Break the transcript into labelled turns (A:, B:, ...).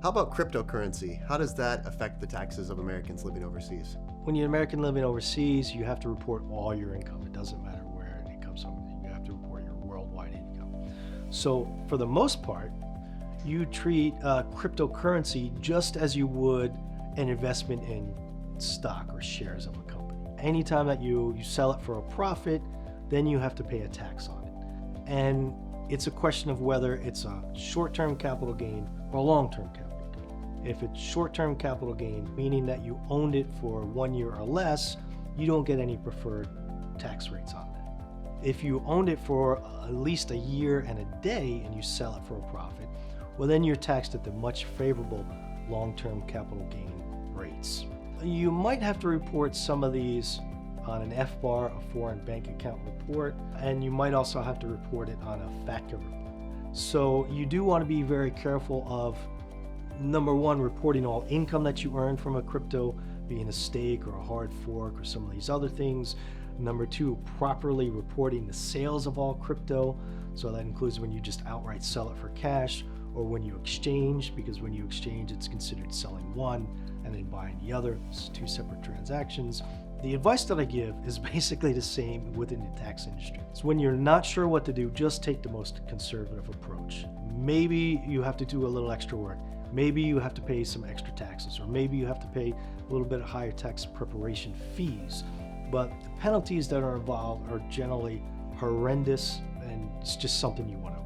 A: How about cryptocurrency? How does that affect the taxes of Americans living overseas?
B: When you're an American living overseas, you have to report all your income. It doesn't matter where it comes from. You have to report your worldwide income. So for the most part, you treat cryptocurrency just as you would an investment in stock or shares of a company. Anytime that you sell it for a profit, then you have to pay a tax on it. And it's a question of whether it's a short-term capital gain or a long-term capital gain. If it's short-term capital gain, meaning that you owned it for 1 year or less, you don't get any preferred tax rates on that. If you owned it for at least a year and a day and you sell it for a profit, well, then you're taxed at the much favorable long-term capital gain rates. You might have to report some of these on an FBAR, a foreign bank account report, and you might also have to report it on a FATCA report. So you do want to be very careful of, number one, reporting all income that you earn from a crypto, being a stake or a hard fork or some of these other things. Number two, properly reporting the sales of all crypto. So that includes when you just outright sell it for cash, or when you exchange, because when you exchange, it's considered selling one and then buying the other. It's two separate transactions. The advice that I give is basically the same within the tax industry. So when you're not sure what to do, just take the most conservative approach. Maybe you have to do a little extra work. Maybe you have to pay some extra taxes, or maybe you have to pay a little bit higher tax preparation fees. But the penalties that are involved are generally horrendous, and it's just something you want to